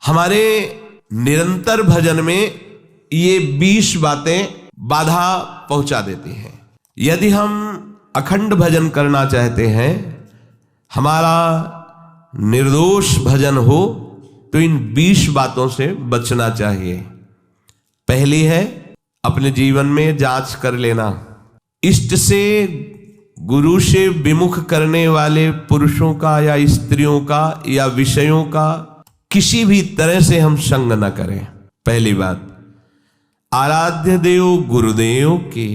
हमारे निरंतर भजन में ये 20 बातें बाधा पहुंचा देती हैं। यदि हम अखंड भजन करना चाहते हैं, हमारा निर्दोष भजन हो, तो इन 20 बातों से बचना चाहिए। पहली है, अपने जीवन में जांच कर लेना। इष्ट से, गुरु से विमुख करने वाले पुरुषों का या स्त्रियों का या विषयों का किसी भी तरह से हम संग न करें। पहली बात, आराध्य देव गुरुदेव के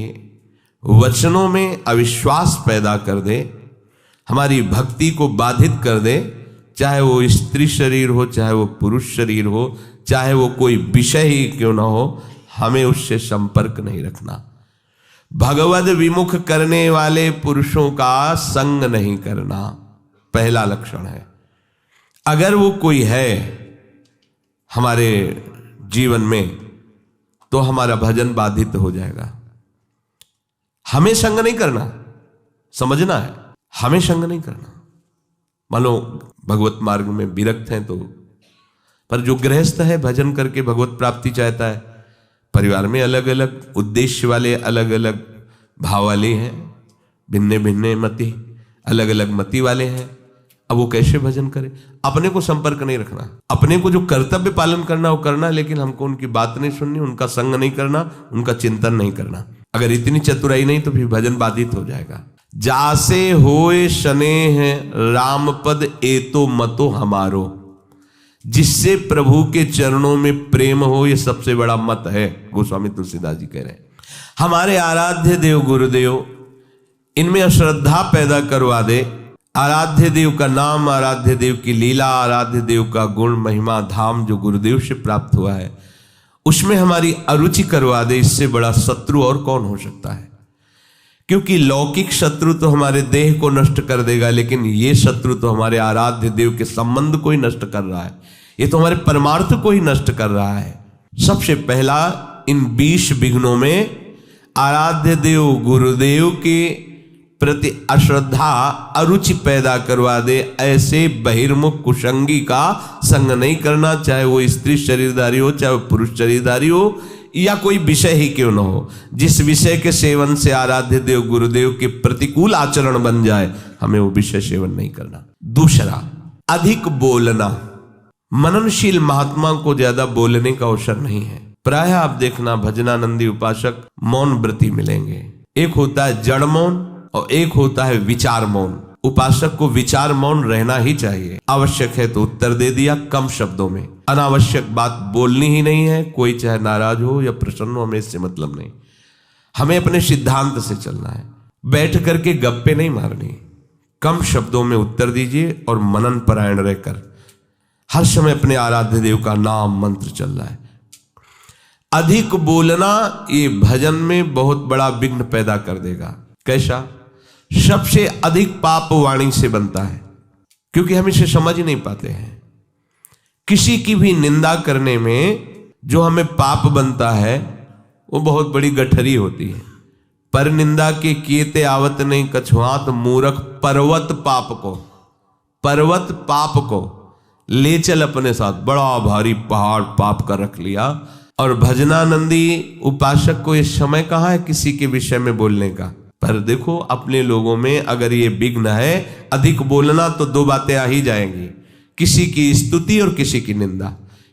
वचनों में अविश्वास पैदा कर दे, हमारी भक्ति को बाधित कर दे, चाहे वो स्त्री शरीर हो, चाहे वो पुरुष शरीर हो, चाहे वो कोई विषय ही क्यों ना हो, हमें उससे संपर्क नहीं रखना। भगवद विमुख करने वाले पुरुषों का संग नहीं करना, पहला लक्षण है। अगर वो कोई है हमारे जीवन में, तो हमारा भजन बाधित हो जाएगा। हमें संग नहीं करना, समझना है, हमें संग नहीं करना। मान लो भगवत मार्ग में विरक्त हैं तो, पर जो गृहस्थ है भजन करके भगवत प्राप्ति चाहता है, परिवार में अलग अलग उद्देश्य वाले, अलग अलग भाव वाले हैं, भिन्न भिन्न मति, अलग अलग मति वाले हैं। अब वो कैसे भजन करे? अपने को संपर्क नहीं रखना, अपने को जो कर्तव्य पालन करना वो करना, लेकिन हमको उनकी बात नहीं सुननी, उनका संग नहीं करना, उनका चिंतन नहीं करना। अगर इतनी चतुराई नहीं तो फिर भजन बाधित हो जाएगा। जासे होए स्नेह राम पद एतो मतो हमारो, जिससे प्रभु के चरणों में प्रेम हो, ये सबसे बड़ा मत है। गोस्वामी तुलसीदास जी कह रहे हैं, हमारे आराध्य देव गुरुदेव इनमें अश्रद्धा पैदा करवा दे। आराध्य देव का नाम, आराध्य देव की लीला, आराध्य देव का गुण महिमा धाम जो गुरुदेव से प्राप्त हुआ है, उसमें हमारी अरुचि करवा दे। इससे बड़ा शत्रु और कौन हो सकता है? क्योंकि लौकिक शत्रु तो हमारे देह को नष्ट कर देगा, लेकिन ये शत्रु तो हमारे आराध्य देव के संबंध को ही नष्ट कर रहा है, ये तो हमारे परमार्थ को ही नष्ट कर रहा है। सबसे पहला, इन 20 विघ्नों में आराध्य देव गुरुदेव के प्रति अश्रद्धा, अरुचि पैदा करवा दे। ऐसे बहिर्मुख कुसंगी का संग नहीं करना, चाहे वो स्त्री शरीरधारी हो, चाहे वो पुरुष शरीरधारी हो, या कोई विषय ही क्यों न हो। जिस विषय के सेवन से आराध्य देव गुरुदेव के प्रतिकूल आचरण बन जाए, हमें वो विषय सेवन नहीं करना। दूसरा, अधिक बोलना। मननशील महात्मा को ज्यादा बोलने का अवसर नहीं है। प्रायः आप देखना भजनानंदी उपासक मौन व्रती मिलेंगे। एक होता है जड़ मौन और एक होता है विचार मौन। उपासक को विचार मौन रहना ही चाहिए। आवश्यक है तो उत्तर दे दिया कम शब्दों में, अनावश्यक बात बोलनी ही नहीं है। कोई चाहे नाराज हो या प्रसन्न हो, हमें इससे मतलब नहीं। हमें अपने सिद्धांत से चलना है, बैठ करके गप्पे नहीं मारनी। कम शब्दों में उत्तर दीजिए और मनन परायण रहकर हर समय अपने आराध्य देव का नाम मंत्र चल रहा है। अधिक बोलना ये भजन में बहुत बड़ा विघ्न पैदा कर देगा। कैसा? सबसे अधिक पाप वाणी से बनता है, क्योंकि हम इसे समझ ही नहीं पाते हैं। किसी की भी निंदा करने में जो हमें पाप बनता है वो बहुत बड़ी गठरी होती है। पर निंदा के कीते आवत नहीं कछुआत, मूर्ख पर्वत पाप को ले चल अपने साथ। बड़ा भारी पहाड़ पाप का रख लिया। और भजनानंदी उपासक को ये समय कहाँ है किसी के विषय में बोलने का? पर देखो अपने लोगों में अगर ये विघ्न है अधिक बोलना, तो 2 बातें आ ही जाएंगी, किसी की स्तुति और किसी की निंदा,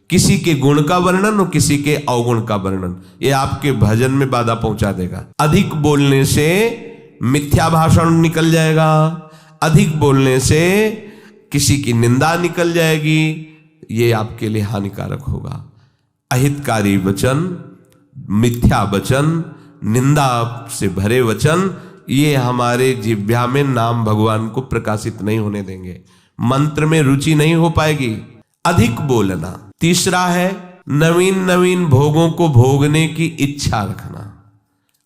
किसी के गुण का वर्णन और किसी के अवगुण का वर्णन। ये आपके भजन में बाधा पहुंचा देगा। अधिक बोलने से मिथ्या भाषण निकल जाएगा, अधिक बोलने से किसी की निंदा निकल जाएगी, ये आपके लिए हानिकारक होगा। अहितकारी वचन, मिथ्या वचन, निंदा से भरे वचन, ये हमारे जिह्वा में नाम भगवान को प्रकाशित नहीं होने देंगे, मंत्र में रुचि नहीं हो पाएगी। अधिक बोलना। तीसरा है नवीन नवीन भोगों को भोगने की इच्छा रखना।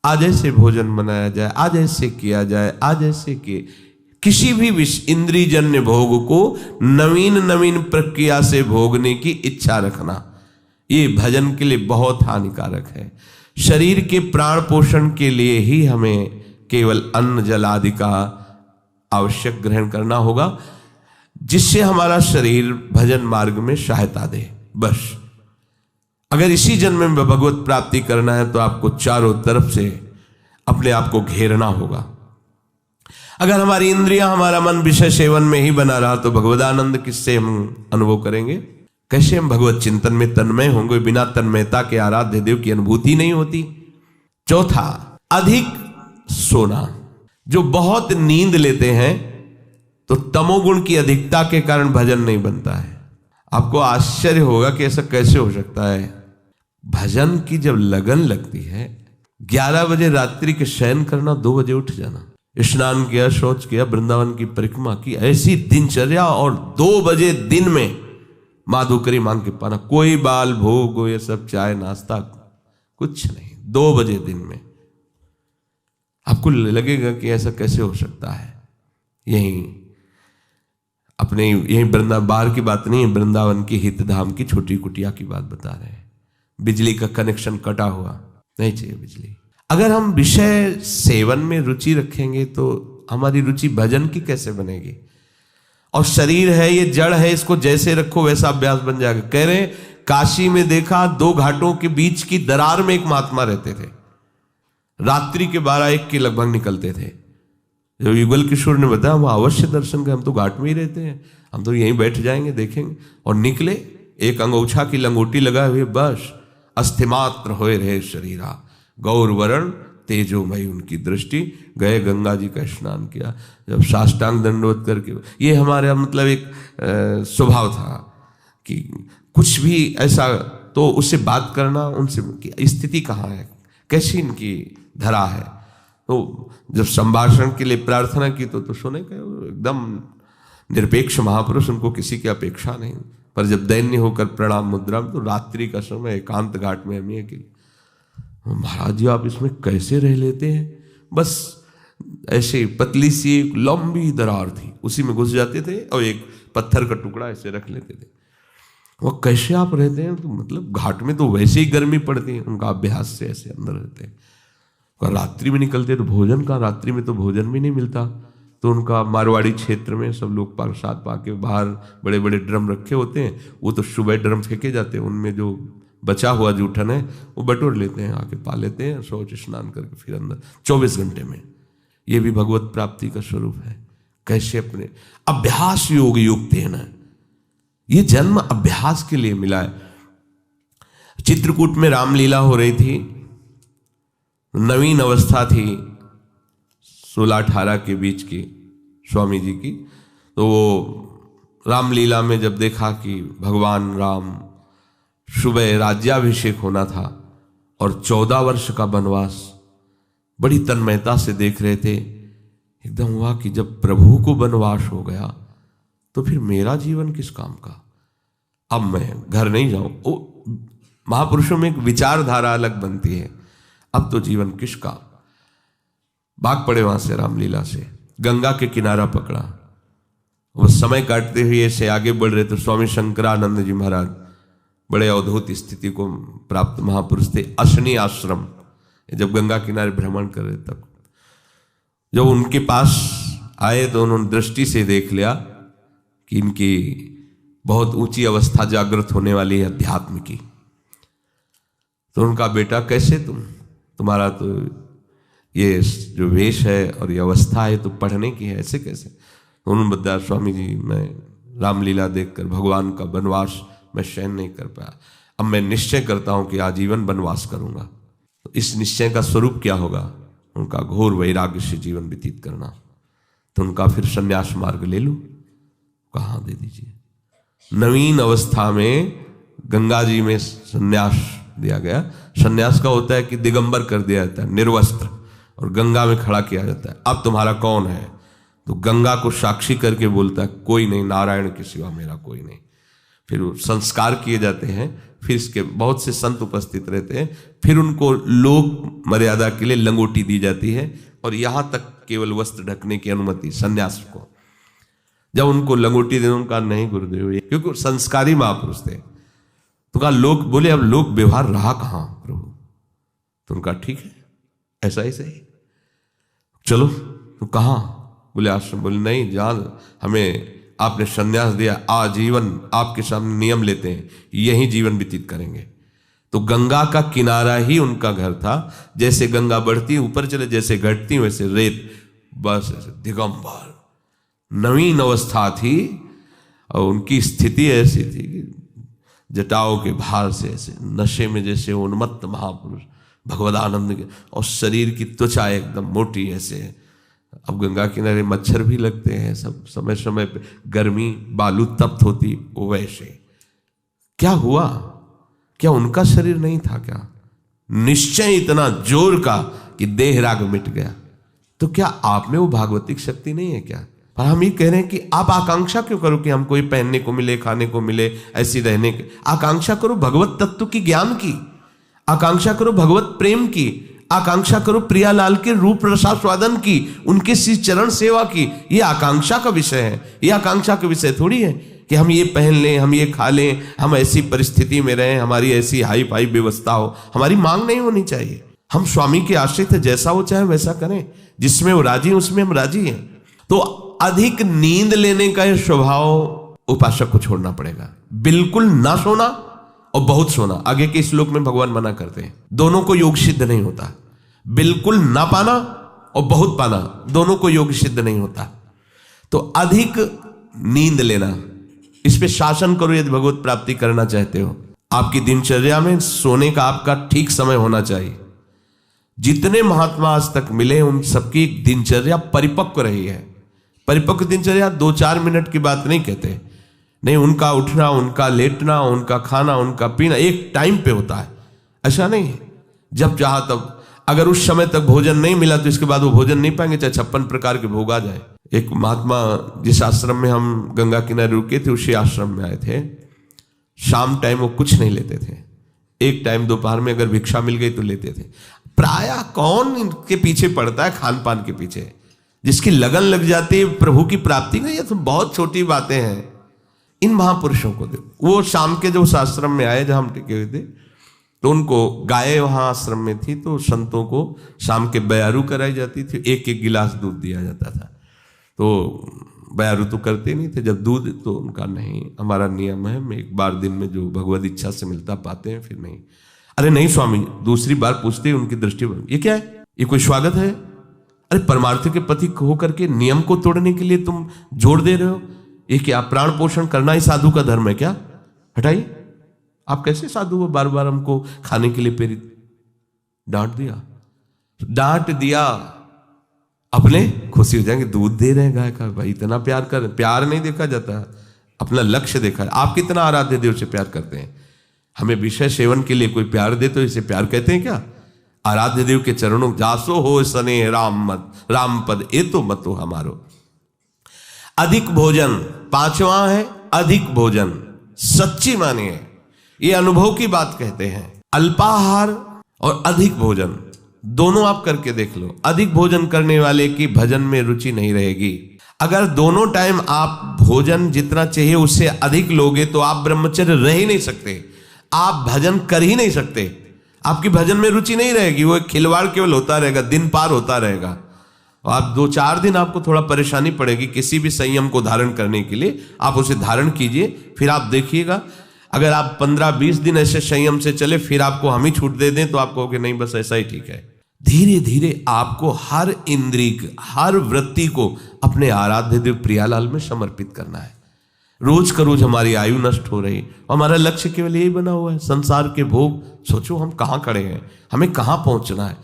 आज ऐसे भोजन बनाया जाए, आज ऐसे किया जाए, आज ऐसे किए। किसी भी इंद्रियजन्य भोग को नवीन नवीन प्रक्रिया से भोगने की इच्छा रखना, ये भजन के लिए बहुत हानिकारक है। शरीर के प्राण पोषण के लिए ही हमें केवल अन्न जल आदि का आवश्यक ग्रहण करना होगा, जिससे हमारा शरीर भजन मार्ग में सहायता दे। बस। अगर इसी जन्म में भगवत प्राप्ति करना है तो आपको चारों तरफ से अपने आप को घेरना होगा। अगर हमारी इंद्रियां, हमारा मन विषय सेवन में ही बना रहा तो भगवदानंद किससे हम अनुभव करेंगे? कैसे हम भगवत चिंतन में तन्मय होंगे? बिना तन्मयता के आराध्य देव की अनुभूति नहीं होती। चौथा, अधिक सोना। जो बहुत नींद लेते हैं तो तमोगुण की अधिकता के कारण भजन नहीं बनता है। आपको आश्चर्य होगा कि ऐसा कैसे हो सकता है। भजन की जब लगन लगती है, 11 बजे रात्रि के शयन करना, 2 बजे उठ जाना, स्नान किया, शौच किया, वृंदावन की परिक्रमा की, ऐसी दिनचर्या, और 2 बजे दिन में माधुकरी मांग के पाना, कोई बाल भोग, ये सब चाय नाश्ता कुछ नहीं, 2 बजे दिन में। आपको लगेगा कि ऐसा कैसे हो सकता है। यही अपने यही वृंदावन, बाहर की बात नहीं है, वृंदावन की हितधाम की छोटी कुटिया की बात बता रहे हैं। बिजली का कनेक्शन कटा हुआ, नहीं चाहिए बिजली। अगर हम विषय सेवन में रुचि रखेंगे तो हमारी रुचि भजन की कैसे बनेगी? और शरीर है, ये जड़ है, इसको जैसे रखो वैसा अभ्यास बन जाएगा। कह रहे काशी में देखा, 2 घाटों के बीच की दरार में एक महात्मा रहते थे। रात्रि के 12-1 के लगभग निकलते थे। जब युगल किशोर ने बताया, हम अवश्य दर्शन करें, हम तो घाट में ही रहते हैं, हम तो यहीं बैठ जाएंगे, देखेंगे। और निकले, एक अंगोछा की लंगोटी लगाए हुए, बस अस्थिमात्र होए रहे शरीरा, गौर वरण तेजोमयी उनकी दृष्टि। गए, गंगा जी का स्नान किया, जब साष्टांग दंडवत करके, ये हमारे मतलब एक स्वभाव था कि कुछ भी ऐसा तो उससे बात करना, उनसे कि स्थिति कहाँ है, कैसी इनकी धरा है। तो जब संभाषण के लिए प्रार्थना की तो सुने कि एकदम निरपेक्ष महापुरुष, उनको किसी की अपेक्षा नहीं। पर जब दैन्य होकर प्रणाम मुद्रा में, तो रात्रि का समय एकांत घाट में हमें कि महाराज जी आप इसमें कैसे रह लेते हैं? बस ऐसे पतली सी एक लंबी दरार थी, उसी में घुस जाते थे और एक पत्थर का टुकड़ा ऐसे रख लेते थे। वो कैसे आप रहते हैं? तो मतलब घाट में तो वैसे ही गर्मी पड़ती है, उनका अभ्यास से ऐसे अंदर रहते हैं। रात्रि में निकलते तो भोजन का, रात्रि में तो भोजन भी नहीं मिलता। तो उनका मारवाड़ी क्षेत्र में सब लोग प्रसाद पाके बाहर बड़े बड़े ड्रम रखे होते हैं, वो तो सुबह ड्रम फेंके जाते हैं, उनमें जो बचा हुआ जूठन है वो बटोर लेते हैं, आके पा लेते हैं, शौच स्नान करके फिर अंदर 24 घंटे में। ये भी भगवत प्राप्ति का स्वरूप है। कैसे अपने अभ्यास योग युक्त है ना, ये जन्म अभ्यास के लिए मिला है। चित्रकूट में रामलीला हो रही थी, नवीन अवस्था थी, 16-18 के बीच की स्वामी जी की। तो वो रामलीला में जब देखा कि भगवान राम सुबह राज्याभिषेक होना था और 14 वर्ष का वनवास बड़ी तन्मयता से देख रहे थे, एकदम हुआ कि जब प्रभु को वनवास हो गया तो फिर मेरा जीवन किस काम का? अब मैं घर नहीं जाऊं। महापुरुषों में एक विचारधारा अलग बनती है, अब तो जीवन किसका। भाग पड़े वहां से रामलीला से, गंगा के किनारा पकड़ा, वो समय काटते हुए ऐसे आगे बढ़ रहे। तो स्वामी शंकरानंद जी महाराज बड़े अवधूत स्थिति को प्राप्त महापुरुष थे, अशनी आश्रम, जब गंगा किनारे भ्रमण कर रहे तब जब उनके पास आए तो उन्होंने दृष्टि से देख लिया कि इनकी बहुत ऊंची अवस्था जागृत होने वाली है अध्यात्म की। तो उनका बेटा कैसे तुम्हारा तो ये जो वेश है और ये अवस्था है तो पढ़ने की है, ऐसे कैसे? तो उन्होंने बताया, स्वामी जी मैं रामलीला देखकर भगवान का वनवास मैं सहन नहीं कर पाया, अब मैं निश्चय करता हूं कि आजीवन वनवास करूंगा। तो इस निश्चय का स्वरूप क्या होगा? उनका घोर वैराग्य से जीवन व्यतीत करना। तो उनका फिर संन्यास मार्ग ले लूं? कहाँ, दे दीजिए। नवीन अवस्था में गंगा जी में संन्यास दिया गया। संन्यास का होता है कि दिगंबर कर दिया जाता है, निर्वस्त्र, और गंगा में खड़ा किया जाता है। अब तुम्हारा कौन है? तो गंगा को साक्षी करके बोलता है, कोई नहीं, नारायण के सिवा मेरा कोई नहीं। फिर संस्कार किए जाते हैं, फिर इसके बहुत से संत उपस्थित रहते हैं, फिर उनको लोक मर्यादा के लिए लंगोटी दी जाती है और यहां तक केवल वस्त्र ढकने की अनुमति संन्यास को। जब उनको लंगोटी देने, उनका नहीं गुरुदेव, क्योंकि संस्कारी महापुरुष थे। तो कहा, लोग बोले अब लोक व्यवहार रहा कहां प्रभु? तो उनका ठीक है, ऐसा ही सही, चलो। तो कहां? बोले आश्रम। बोले नहीं, जहां हमें आपने संन्यास दिया, आजीवन आपके सामने नियम लेते हैं, यही जीवन व्यतीत करेंगे। तो गंगा का किनारा ही उनका घर था। जैसे गंगा बढ़ती ऊपर चले, जैसे घटती वैसे रेत, बस ऐसे दिगंबर नवीन अवस्था थी। और उनकी स्थिति ऐसी थी कि जटाओं के भार से ऐसे नशे में जैसे उन्मत्त महापुरुष भगवदानंद के, और शरीर की त्वचा एकदम मोटी ऐसे। अब गंगा किनारे मच्छर भी लगते हैं, सब समय समय पे गर्मी, बालू तप्त होती, वैसे क्या हुआ? क्या उनका शरीर नहीं था क्या? निश्चय इतना जोर का कि देह राग मिट गया। तो क्या आप में वो भागवतिक शक्ति नहीं है क्या? पर हम ये कह रहे हैं कि आप आकांक्षा क्यों करो कि हम कोई पहनने को मिले, खाने को मिले, ऐसी रहने की आकांक्षा करो, भगवत तत्व की ज्ञान की आकांक्षा करो, भगवत प्रेम की आकांक्षा करो, प्रियालाल के रूप रसास्वादन की, उनके श्री चरण सेवा की। ये आकांक्षा का विषय है। ये आकांक्षा का विषय थोड़ी है कि हम ये पहन लें, हम ये खा लें, हम ऐसी परिस्थिति में रहें, हमारी ऐसी हाई फाई व्यवस्था हो। हमारी मांग नहीं होनी चाहिए। हम स्वामी के आश्रित है, जैसा वो चाहे वैसा करें, जिसमें वो राजी उसमें हम राजी हैं। तो अधिक नींद लेने का यह स्वभाव उपासक को छोड़ना पड़ेगा। बिल्कुल ना सोना और बहुत सोना, आगे के श्लोक में भगवान मना करते हैं, दोनों को योग सिद्ध नहीं होता। बिल्कुल ना पाना और बहुत पाना, दोनों को योग सिद्ध नहीं होता। तो अधिक नींद लेना, इस पे शासन करो यदि भगवत प्राप्ति करना चाहते हो। आपकी दिनचर्या में सोने का आपका ठीक समय होना चाहिए। जितने महात्मा आज तक मिले उन सबकी दिनचर्या परिपक्व रही है। परिपक्व दिनचर्या 2-4 मिनट की बात नहीं कहते, नहीं, उनका उठना, उनका लेटना, उनका खाना, उनका पीना एक टाइम पे होता है। ऐसा नहीं है जब चाहा तब। अगर उस समय तक भोजन नहीं मिला तो इसके बाद वो भोजन नहीं पाएंगे, चाहे 56 प्रकार के भोग आ जाए। एक महात्मा जिस आश्रम में हम गंगा किनारे रुके थे उसी आश्रम में आए थे। शाम टाइम वो कुछ नहीं लेते थे, एक टाइम दोपहर में अगर भिक्षा मिल गई तो लेते थे। प्रायः कौन इनके पीछे पड़ता है, खान पान के पीछे। जिसकी लगन लग जाती है प्रभु की प्राप्ति का, ये तो बहुत छोटी बातें हैं। इन महापुरुषों को देखो, वो शाम के जो उस आश्रम में आए जहां हम टिके हुए थे, तो उनको गाय वहां आश्रम में थी, तो संतों को शाम के बयारू कराई जाती थी, एक एक गिलास दूध दिया जाता था। तो बयारू तो करते नहीं थे, जब दूध तो उनका नहीं, हमारा नियम है, मैं एक बार दिन में जो भगवत इच्छा से मिलता पाते हैं, फिर नहीं। अरे नहीं स्वामी, दूसरी बार पूछते ही उनकी दृष्टि बन, ये क्या है, ये कोई स्वागत है? अरे परमार्थ के पति होकर के नियम को तोड़ने के लिए तुम जोर दे रहे हो, ये क्या प्राण पोषण करना ही साधु का धर्म है क्या? हटाइए, आप कैसे साधु हो, बार बार हमको खाने के लिए प्रेरित। डांट दिया, अपने खुशी हो जाएंगे, दूध दे रहे हैं गाय का, भाई इतना प्यार कर। प्यार नहीं देखा जाता, अपना लक्ष्य देखा। आप कितना आराध्य देव से प्यार करते हैं? हमें विषय सेवन के लिए कोई प्यार दे तो इसे प्यार कहते हैं क्या? आराध्य देव के चरणों जासो हो सने राम मत, राम पद ए तो मतो हमारो। अधिक भोजन, 5वां है अधिक भोजन। सच्ची मानिए, ये अनुभव की बात कहते हैं। अल्पाहार और अधिक भोजन दोनों आप करके देख लो। अधिक भोजन करने वाले की भजन में रुचि नहीं रहेगी। अगर दोनों टाइम आप भोजन जितना चाहिए उससे अधिक लोगे तो आप ब्रह्मचर्य रह ही नहीं सकते, आप भजन कर ही नहीं सकते, आपकी भजन में रुचि नहीं रहेगी। वो एक खिलवाड़ केवल होता रहेगा, दिन पार होता रहेगा। और आप 2-4 दिन आपको थोड़ा परेशानी पड़ेगी किसी भी संयम को धारण करने के लिए, आप उसे धारण कीजिए, फिर आप देखिएगा। अगर आप 15-20 दिन ऐसे संयम से चले, फिर आपको हम ही छूट दे दें तो आप कहोगे नहीं बस ऐसा ही ठीक है। धीरे धीरे आपको हर इंद्रिय, हर वृत्ति को अपने आराध्य देव प्रियालाल में समर्पित करना है। रोज का रोज हमारी आयु नष्ट हो रही, हमारा लक्ष्य केवल यही बना हुआ है, संसार के भोग। सोचो हम कहां खड़े हैं, हमें कहां पहुंचना है।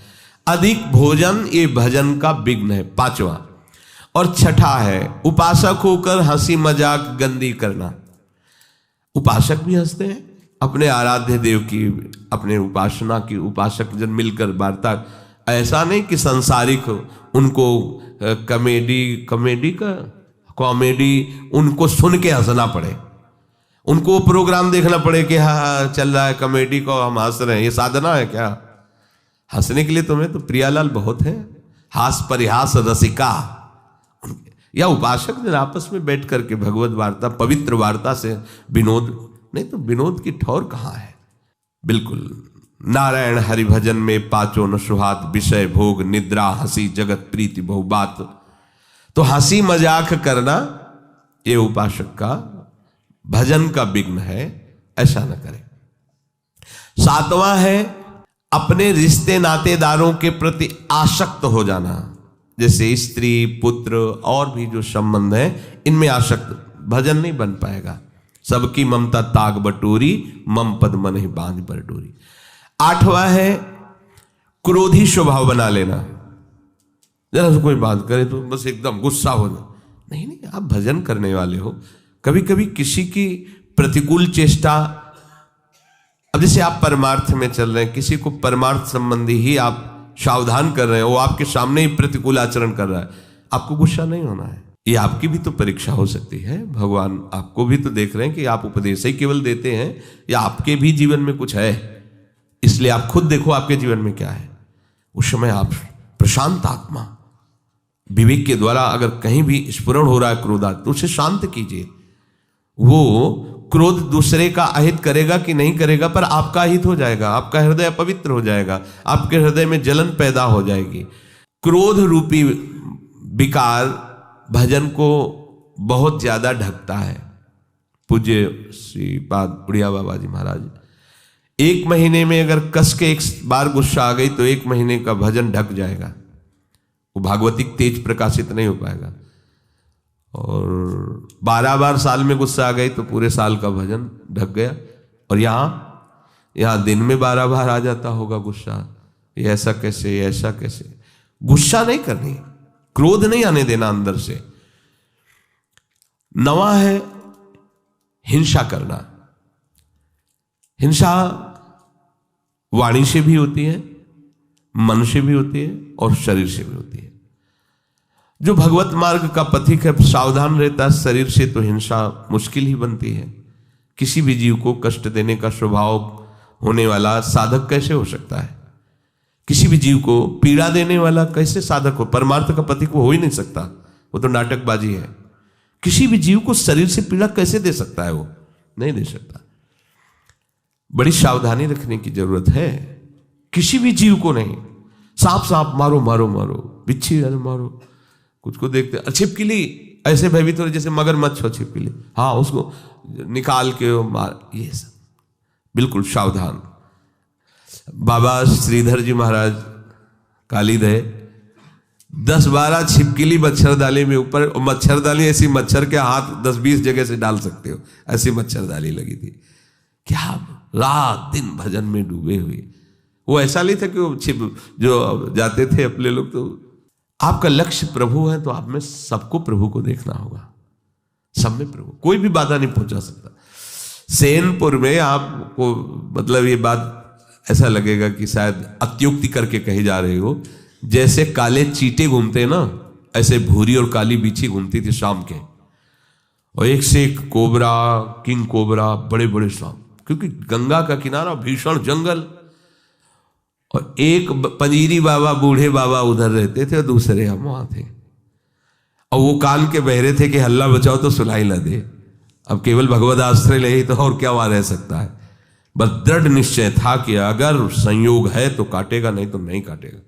अधिक भोजन ये भजन का विघ्न है, 5वां। और 6ठा है उपासक होकर हंसी मजाक गंदी करना। उपासक भी हंसते हैं अपने आराध्य देव की, अपने उपासना की, उपासक जन मिलकर वार्ता। ऐसा नहीं कि संसारिक उनको कॉमेडी उनको सुन के हंसना पड़े, उनको वो प्रोग्राम देखना पड़े कि हाँ चल रहा है कॉमेडी को हम हंस रहे हैं। ये साधना है क्या? हंसने के लिए तुम्हें तो प्रियालाल बहुत है, हास परिहास रसिका। या उपासक जन आपस में बैठ करके भगवत वार्ता, पवित्र वार्ता से विनोद, नहीं तो विनोद की ठौर कहाँ है? बिल्कुल नारायण हरि भजन में 5 न सुहात, विषय भोग निद्रा हंसी जगत प्रीति बहुबात। तो हंसी मजाक करना ये उपासक का भजन का विघ्न है, ऐसा न करें। 7वां है अपने रिश्ते नातेदारों के प्रति आसक्त हो जाना, जैसे स्त्री पुत्र और भी जो संबंध है इनमें आसक्त, भजन नहीं बन पाएगा। सबकी ममता ताग बटोरी, मम पद मन ही बांध पर डोरी। 8वां है क्रोधी स्वभाव बना लेना, जरा से कोई बात करे तो बस एकदम गुस्सा हो जाए। नहीं नहीं, आप भजन करने वाले हो, कभी कभी किसी की प्रतिकूल चेष्टा, अब जैसे आप परमार्थ में चल रहे हैं, किसी को परमार्थ संबंधी ही आप सावधान कर रहे हैं, वो आपके सामने ही प्रतिकूल आचरण कर रहा है, आपको गुस्सा नहीं होना है। ये आपकी भी तो परीक्षा हो सकती है, भगवान आपको भी तो देख रहे हैं कि आप उपदेश ही केवल देते हैं या आपके भी जीवन में कुछ है, इसलिए आप खुद देखो आपके जीवन में क्या है। उस समय आप प्रशांत आत्मा विवेक के द्वारा अगर कहीं भी स्फुरण हो रहा है क्रोधा, तो उसे शांत कीजिए। वो क्रोध दूसरे का अहित करेगा कि नहीं करेगा, पर आपका हित हो जाएगा, आपका हृदय अपवित्र हो जाएगा, आपके हृदय में जलन पैदा हो जाएगी। क्रोध रूपी विकार भजन को बहुत ज्यादा ढकता है। पूज्य श्री पाद बुढ़िया बाबा जी महाराज, 1 महीने में अगर कस के 1 बार गुस्सा आ गई तो 1 महीने का भजन ढक जाएगा, वो भागवतिक तेज प्रकाशित नहीं हो पाएगा। और 12 बार साल में गुस्सा आ गई तो पूरे साल का भजन ढक गया। और यहाँ दिन में 12 बार आ जाता होगा गुस्सा, ये ऐसा कैसे, ये ऐसा कैसे। गुस्सा नहीं करनी, क्रोध नहीं आने देना अंदर से। 9वां है हिंसा करना। हिंसा वाणी से भी होती है, मन से भी होती है और शरीर से भी होती है। जो भगवत मार्ग का पथिक है सावधान रहता है शरीर से, तो हिंसा मुश्किल ही बनती है। किसी भी जीव को कष्ट देने का स्वभाव होने वाला साधक कैसे हो सकता है? किसी भी जीव को पीड़ा देने वाला कैसे साधक हो? परमार्थ का पथिक वो हो ही नहीं सकता, वो तो नाटकबाजी है। किसी भी जीव को शरीर से पीड़ा कैसे दे सकता है? वो नहीं दे सकता। बड़ी सावधानी रखने की जरूरत है। किसी भी जीव को नहीं, सांप मारो मारो मारो, बिच्छी मारो, कुछ को देखते छिपकली ऐसे भयभीत हो जैसे मगरमच्छ हो छिपकली, हाँ उसको निकाल के मार, ये सब बिल्कुल सावधान। बाबा श्रीधर जी महाराज कालीदय 10-12 छिपकली मच्छरदानी में ऊपर, मच्छरदानी ऐसी मच्छर के हाथ 10-20 जगह से डाल सकते हो, ऐसी मच्छरदानी लगी थी। क्या रात दिन भजन में डूबे हुए। वो ऐसा नहीं था कि वो छिप जो जाते थे अपने लोग। तो आपका लक्ष्य प्रभु है तो आप में सबको प्रभु को देखना होगा, सब में प्रभु, कोई भी बाधा नहीं पहुंचा सकता। सेनपुर में आपको मतलब ये बात ऐसा लगेगा कि शायद अत्युक्ति करके कही जा रही हो, जैसे काले चींटे घूमते हैं ना, ऐसे भूरी और काली बिच्छी घूमती थी शाम के, और एक से एक कोबरा, किंग कोबरा, बड़े बड़े सांप, क्योंकि गंगा का किनारा, भीषण जंगल, और एक पंजीरी बाबा, बूढ़े बाबा उधर रहते थे और दूसरे हम वहां थे। और वो कान के बहरे थे कि हल्ला बचाओ तो सुनाई न दे। अब केवल भगवत आश्रय ले ही तो और क्या वहां रह सकता है। बस दृढ़ निश्चय था कि अगर संयोग है तो काटेगा, नहीं तो नहीं काटेगा।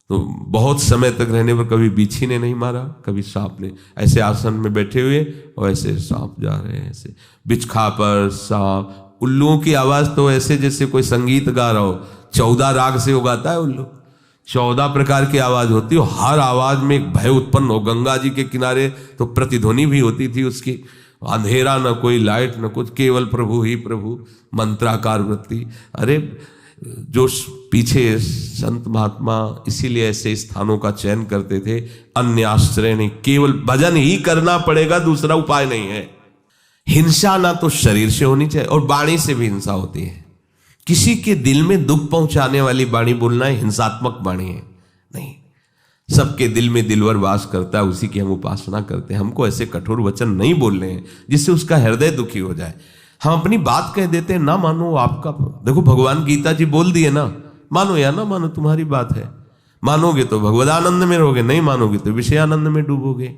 तो बहुत समय तक रहने पर कभी बिच्छी ने नहीं मारा, कभी सांप ने। ऐसे आसन में बैठे हुए और ऐसे सांप जा रहे हैं, ऐसे बिचखा पर सांप। उल्लुओं की आवाज तो ऐसे जैसे कोई संगीत गा रहा हो, 14 राग से उगाता है उल्लू, 14 प्रकार की आवाज होती हो, हर आवाज में एक भय उत्पन्न हो। गंगा जी के किनारे तो प्रतिध्वनि भी होती थी उसकी, अंधेरा न कोई लाइट न कुछ, केवल प्रभु ही प्रभु, मंत्राकार वृत्ति। अरे जो पीछे संत महात्मा इसीलिए ऐसे स्थानों का चयन करते थे, अन्य आश्रय नहीं, केवल भजन ही करना पड़ेगा, दूसरा उपाय नहीं है। हिंसा ना तो शरीर से होनी चाहिए, और वाणी से भी हिंसा होती है। किसी के दिल में दुख पहुंचाने वाली वाणी बोलना हिंसात्मक वाणी है नहीं। सबके दिल में दिलवर वास करता है, उसी की हम उपासना करते हैं। हमको ऐसे कठोर वचन नहीं बोलने हैं जिससे उसका हृदय दुखी हो जाए। हम अपनी बात कह देते हैं, ना मानो आपका, देखो भगवान गीता जी बोल दिए ना, मानो या ना मानो तुम्हारी बात है। मानोगे तो भगवदानंद में रहोगे, नहीं मानोगे तो विषयानंद में डूबोगे।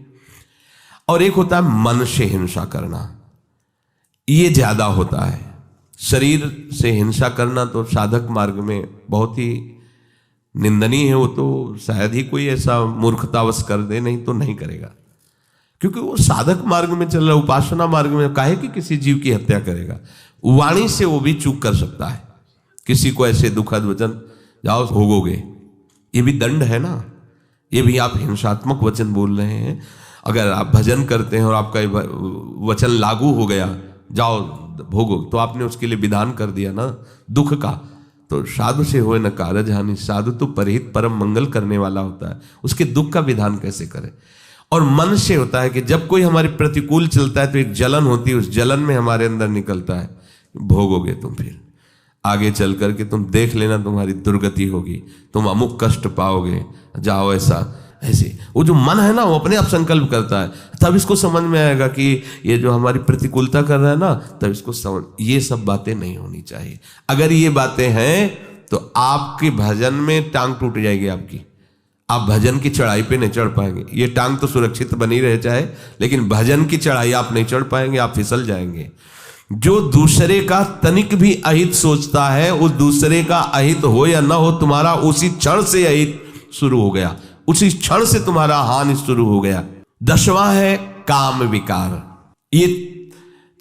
और एक होता है मन से हिंसा करना, ये ज्यादा होता है। शरीर से हिंसा करना तो साधक मार्ग में बहुत ही निंदनीय है। वो तो शायद ही कोई ऐसा मूर्खतावश कर दे, नहीं तो नहीं करेगा। क्योंकि वो साधक मार्ग में चल रहा है, उपासना मार्ग में, काहे कि किसी जीव की हत्या करेगा। वाणी से वो भी चूक कर सकता है, किसी को ऐसे दुखद वचन जाओ भोगोगे, ये भी दंड है ना, ये भी आप हिंसात्मक वचन बोल रहे हैं। अगर आप भजन करते हैं और आपका वचन लागू हो गया, जाओ भोगो, तो आपने उसके लिए विधान कर दिया ना दुख का। तो साधु से होए न कारज हानि, साधु तो परहित परम मंगल करने वाला होता है, उसके दुख का विधान कैसे करें। और मन से होता है कि जब कोई हमारे प्रतिकूल चलता है तो एक जलन होती है, उस जलन में हमारे अंदर निकलता है, भोगोगे तुम, फिर आगे चल करके तुम देख लेना तुम्हारी दुर्गति होगी, तुम अमुक कष्ट पाओगे, जाओ ऐसा ऐसे। वो जो मन है ना, वो अपने आप संकल्प करता है, तब इसको समझ में आएगा कि ये जो हमारी प्रतिकूलता कर रहा है ना, तब इसको समझ, ये सब बातें नहीं होनी चाहिए। अगर ये बातें हैं तो आपके भजन में टांग टूट जाएगी आपकी, आप भजन की चढ़ाई पे नहीं चढ़ पाएंगे। ये टांग तो सुरक्षित बनी रहे चाहे, लेकिन भजन की चढ़ाई आप नहीं चढ़ पाएंगे, आप फिसल जाएंगे। जो दूसरे का तनिक भी अहित सोचता है, उस दूसरे का अहित हो या ना हो, तुम्हारा उसी क्षण से अहित शुरू हो गया, उसी क्षण से तुम्हारा हानि शुरू हो गया। 10वां है काम विकार। ये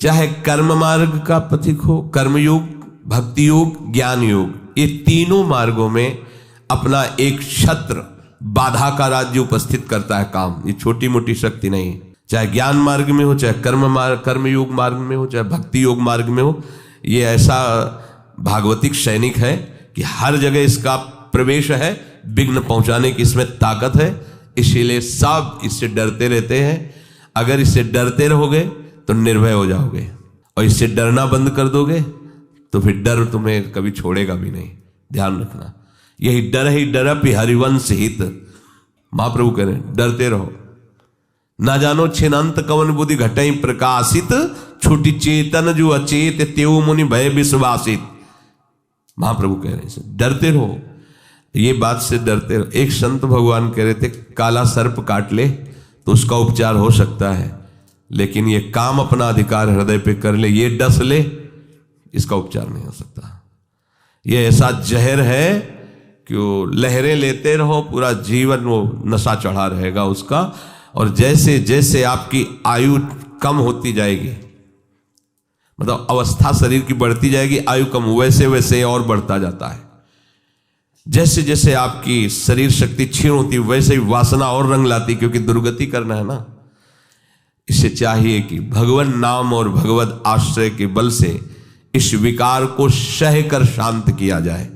चाहे कर्म मार्ग का पथिक हो, कर्मयोग, भक्ति योग, ज्ञान योग, ये तीनों मार्गों में अपना एक छत्र बाधा का राज्य उपस्थित करता है काम। ये छोटी मोटी शक्ति नहीं, चाहे ज्ञान मार्ग में हो, चाहे कर्मयोग मार्ग में हो, चाहे भक्ति योग मार्ग में हो। ये ऐसा भागवतिक सैनिक है कि हर जगह इसका प्रवेश है, विघ्न पहुंचाने की इसमें ताकत है, इसीलिए सब इससे डरते रहते हैं। अगर इससे डरते रहोगे तो निर्भय हो जाओगे, और इससे डरना बंद कर दोगे तो फिर डर तुम्हें कभी छोड़ेगा भी नहीं। ध्यान रखना, यही डर ही डरपि हरिवंश हित। महाप्रभु कह रहे हैं डरते रहो। ना जानो छिनंत कवन बुद्धि घटई प्रकाशित, छुटी चेतन जो अचेत तेऊ मुनि भय विश्वासित। महाप्रभु कह रहे हैं डरते रहो, ये बात से डरते रहो। एक संत भगवान कह रहे थे काला सर्प काट ले तो उसका उपचार हो सकता है, लेकिन ये काम अपना अधिकार हृदय पे कर ले, ये डस ले, इसका उपचार नहीं हो सकता। ये ऐसा जहर है कि वो लहरें लेते रहो, पूरा जीवन वो नशा चढ़ा रहेगा उसका। और जैसे जैसे आपकी आयु कम होती जाएगी, मतलब अवस्था शरीर की बढ़ती जाएगी, आयु कम, वैसे वैसे और बढ़ता जाता है। जैसे जैसे आपकी शरीर शक्ति क्षीण होती, वैसे ही वासना और रंग लाती, क्योंकि दुर्गति करना है ना। इससे चाहिए कि भगवान नाम और भगवत आश्रय के बल से इस विकार को सह कर शांत किया जाए।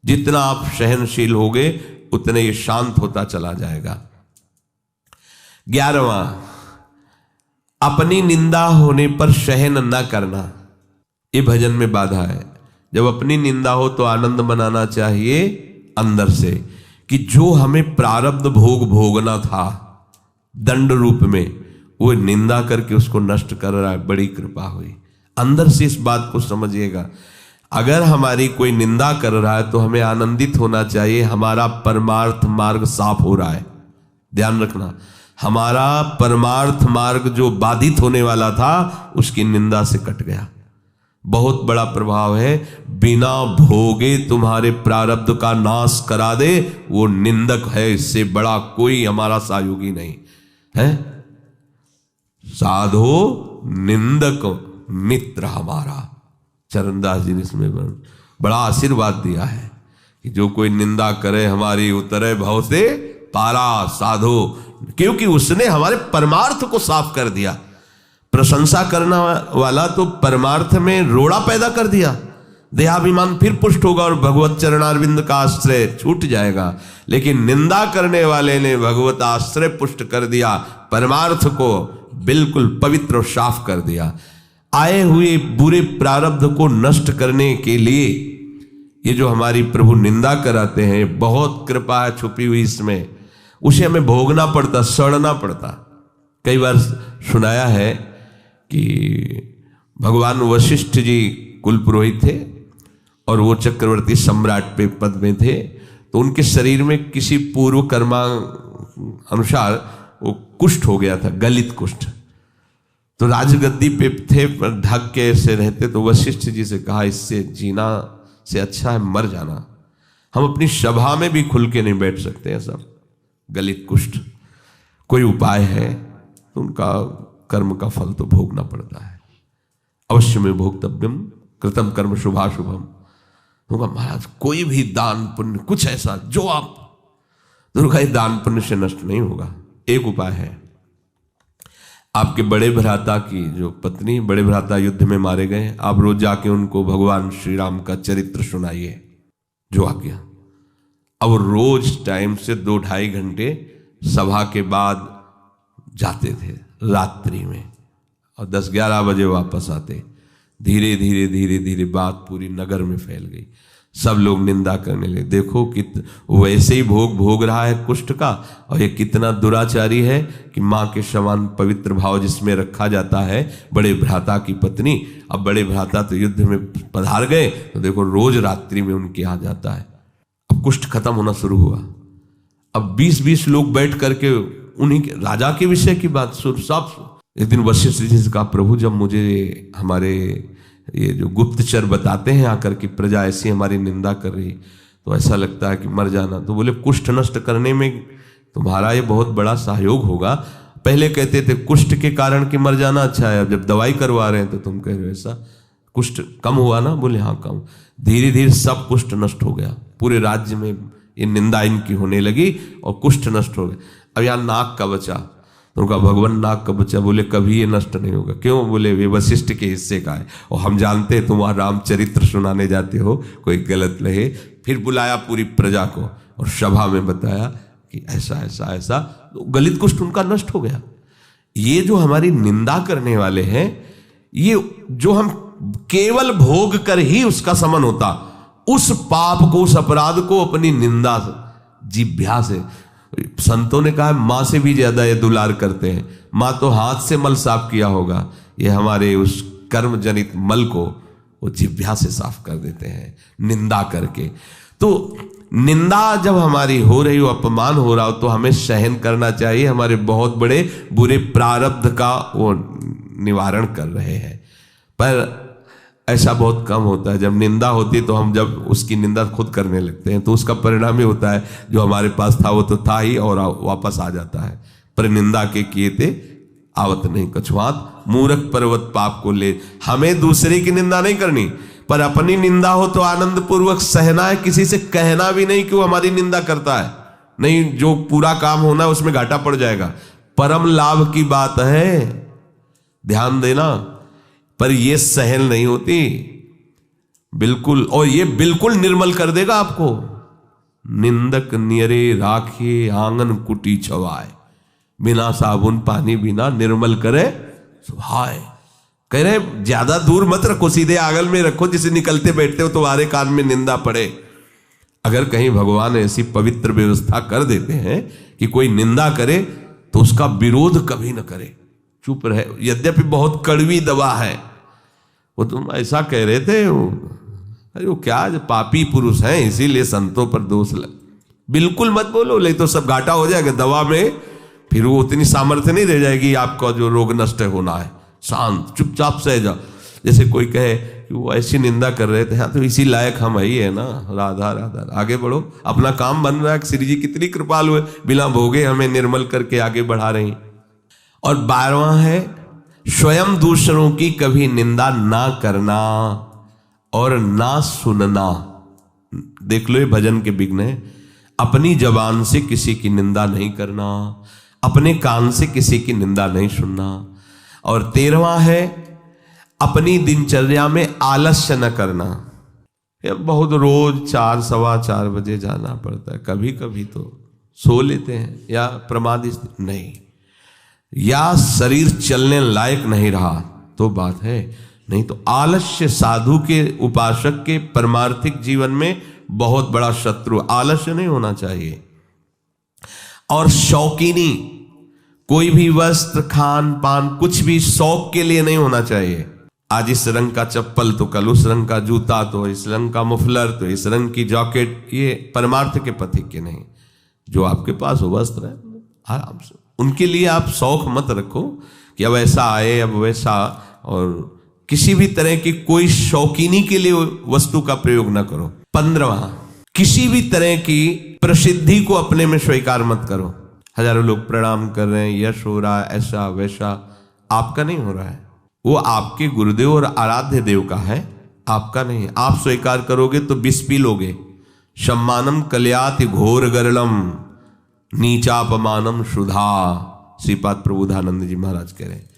जितना आप सहनशील होगे उतने ये शांत होता चला जाएगा। 11वां, अपनी निंदा होने पर सहन न करना। ये भजन में बाधा है। जब अपनी निंदा हो तो आनंद मनाना चाहिए अंदर से, कि जो हमें प्रारब्ध भोग भोगना था दंड रूप में, वो निंदा करके उसको नष्ट कर रहा है, बड़ी कृपा हुई। अंदर से इस बात को समझिएगा। अगर हमारी कोई निंदा कर रहा है तो हमें आनंदित होना चाहिए, हमारा परमार्थ मार्ग साफ हो रहा है। ध्यान रखना, हमारा परमार्थ मार्ग जो बाधित होने वाला था उसकी निंदा से कट गया। बहुत बड़ा प्रभाव है। बिना भोगे तुम्हारे प्रारब्ध का नाश करा दे वो निंदक है, इससे बड़ा कोई हमारा सहयोगी नहीं है। साधो निंदक मित्र हमारा, चरणदास जी ने इसमें बड़ा आशीर्वाद दिया है कि जो कोई निंदा करे हमारी उतरे भव से पारा साधो, क्योंकि उसने हमारे परमार्थ को साफ कर दिया। प्रशंसा करने वाला तो परमार्थ में रोड़ा पैदा कर दिया, देहाभिमान फिर पुष्ट होगा और भगवत चरणारविंद का आश्रय छूट जाएगा। लेकिन निंदा करने वाले ने भगवत आश्रय पुष्ट कर दिया, परमार्थ को बिल्कुल पवित्र और साफ कर दिया। आए हुए बुरे प्रारब्ध को नष्ट करने के लिए ये जो हमारी प्रभु निंदा कराते हैं, बहुत कृपा है छुपी हुई इसमें। उसे हमें भोगना पड़ता, सड़ना पड़ता। कई बार सुनाया है कि भगवान वशिष्ठ जी कुल पुरोहित थे और वो चक्रवर्ती सम्राट पे पद में थे, तो उनके शरीर में किसी पूर्व कर्मा अनुसार वो कुष्ठ हो गया था, गलित कुष्ठ। तो राजगद्दी पे थे, ढक के से रहते। तो वशिष्ठ जी से कहा इससे जीना से अच्छा है मर जाना, हम अपनी सभा में भी खुल के नहीं बैठ सकते हैं, सब गलित कुष्ठ। कोई उपाय है? तो उनका कर्म का फल तो भोगना पड़ता है। अवश्य में भोक्तव्यम कृतम कर्म शुभाशुभम। होगा महाराज कोई भी दान पुण्य कुछ ऐसा जो आप दुर्गा दान पुण्य से नष्ट नहीं होगा। एक उपाय है, आपके बड़े भ्राता की जो पत्नी, बड़े भ्राता युद्ध में मारे गए, आप रोज जाके उनको भगवान श्री राम का चरित्र सुनाइए जो आ गया। अब रोज टाइम से 2-2.5 घंटे सभा के बाद जाते थे रात्रि में और 10-11 बजे वापस आते। धीरे धीरे धीरे धीरे बात पूरी नगर में फैल गई। सब लोग निंदा करने लगे, देखो वैसे ही भोग भोग रहा है कुष्ठ का, और ये कितना दुराचारी है कि माँ के समान पवित्र भाव जिसमें रखा जाता है बड़े भ्राता की पत्नी, अब बड़े भ्राता तो युद्ध में पधार गए तो देखो रोज रात्रि में उनके यहाँ जाता है। अब कुष्ठ खत्म होना शुरू हुआ। अब 20-20 लोग बैठ करके उन्हीं के राजा के विषय की बात सब। एक दिन वशिष्ठ जी से कहा, प्रभु जब मुझे हमारे ये जो गुप्तचर बताते हैं आकर कि प्रजा ऐसी हमारी निंदा कर रही तो ऐसा लगता है कि मर जाना। तो बोले कुष्ठ नष्ट करने में तुम्हारा ये बहुत बड़ा सहयोग होगा। पहले कहते थे कुष्ठ के कारण कि मर जाना अच्छा है, अब जब दवाई करवा रहे हैं तो तुम कह रहे हो ऐसा। कुष्ठ कम हुआ ना? बोले हाँ कम। धीरे धीरे सब कुष्ठ नष्ट हो गया, पूरे राज्य में ये निंदा इनकी होने लगी और कुष्ठ नष्ट हो गया। अब यहाँ नाक का बचा, तो उनका भगवान नाक का बच्चा। बोले कभी ये नष्ट नहीं होगा। क्यों? बोले वे वशिष्ठ के हिस्से का है और हम जानते हैं तुम वहाँ रामचरित्र सुनाने जाते हो, कोई गलत रहे। फिर बुलाया पूरी प्रजा को और सभा में बताया कि ऐसा ऐसा ऐसा, तो गलित कुष्ठ उनका नष्ट हो गया। ये जो हमारी निंदा करने वाले हैं, ये जो हम केवल भोग कर ही उसका समन होता, उस पाप को, उस अपराध को अपनी निंदा जिह्वा से, संतों ने कहा मां से भी ज्यादा ये दुलार करते हैं। मां तो हाथ से मल साफ किया होगा, ये हमारे उस कर्म जनित मल को वो जिह्वा से साफ कर देते हैं निंदा करके। तो निंदा जब हमारी हो रही हो, अपमान हो रहा हो, तो हमें सहन करना चाहिए। हमारे बहुत बड़े बुरे प्रारब्ध का वो निवारण कर रहे हैं। पर ऐसा बहुत कम होता है। जब निंदा होती है तो हम जब उसकी निंदा खुद करने लगते हैं तो उसका परिणाम ही होता है जो हमारे पास था वो तो था ही और वापस आ जाता है। पर निंदा के किए थे आवत नहीं कछुआत, मूर्ख पर्वत पाप को ले। हमें दूसरे की निंदा नहीं करनी, पर अपनी निंदा हो तो आनंद पूर्वक सहना है। किसी से कहना भी नहीं कि वो हमारी निंदा करता है, नहीं, जो पूरा काम होना है उसमें घाटा पड़ जाएगा। परम लाभ की बात है, ध्यान देना। पर ये सहल नहीं होती बिल्कुल, और ये बिल्कुल निर्मल कर देगा आपको। निंदक नियरे राखे आंगन कुटी छवाए, बिना साबुन पानी बिना निर्मल करे सुहाए। कह रहे ज्यादा दूर मत रखो, सीधे आंगन में रखो, जिसे निकलते बैठते हो तुम्हारे कान में निंदा पड़े। अगर कहीं भगवान ऐसी पवित्र व्यवस्था कर देते हैं कि कोई निंदा करे तो उसका विरोध कभी न करे, चुप रहे। यद्यपि बहुत कड़वी दवा है, वो तुम ऐसा कह रहे थे, अरे वो क्या पापी पुरुष हैं इसीलिए संतों पर दोष लग, बिल्कुल मत बोलो, नहीं तो सब घाटा हो जाएगा दवा में। फिर वो उतनी सामर्थ्य नहीं रह जाएगी आपका जो रोग नष्ट होना है। शांत चुपचाप सह जाओ। जैसे कोई कहे कि वो ऐसी निंदा कर रहे थे, हाँ तो इसी लायक हम ही है ना, राधा राधा, आगे बढ़ो, अपना काम बन रहा है। श्री जी कितनी कृपालु है, बिना भोगे हमें निर्मल करके आगे बढ़ा रही। और 12वां है स्वयं दूसरों की कभी निंदा ना करना और ना सुनना। देख लो ये भजन के विघ्न है। अपनी जबान से किसी की निंदा नहीं करना, अपने कान से किसी की निंदा नहीं सुनना। और 13वां है अपनी दिनचर्या में आलस्य न करना। ये बहुत रोज 4-4:15 बजे जाना पड़ता है, कभी कभी तो सो लेते हैं या प्रमादित नहीं, या शरीर चलने लायक नहीं रहा तो बात है, नहीं तो आलस्य साधु के, उपासक के परमार्थिक जीवन में बहुत बड़ा शत्रु। आलस्य नहीं होना चाहिए। और शौकीनी, कोई भी वस्त्र, खान पान, कुछ भी शौक के लिए नहीं होना चाहिए। आज इस रंग का चप्पल तो कल उस रंग का जूता, तो इस रंग का मुफलर तो इस रंग की जैकेट, ये परमार्थ के पथिक के नहीं। जो आपके पास वस्त्र है आराम से, उनके लिए आप शौक मत रखो कि अब ऐसा आए अब वैसा, और किसी भी तरह की कोई शौकीनी के लिए वस्तु का प्रयोग न करो। 15वां, किसी भी तरह की प्रसिद्धि को अपने में स्वीकार मत करो। हजारों लोग प्रणाम कर रहे हैं, यश हो रहा है, ऐसा वैसा, आपका नहीं हो रहा है। वो आपके गुरुदेव और आराध्य देव का है, आपका नहीं है। आप स्वीकार करोगे तो विष पी लोगे। सम्मानम कल्याति घोर गरलम नीचापमानम शुधा, श्रीपाद प्रबोधानंद जी महाराज कह रहे हैं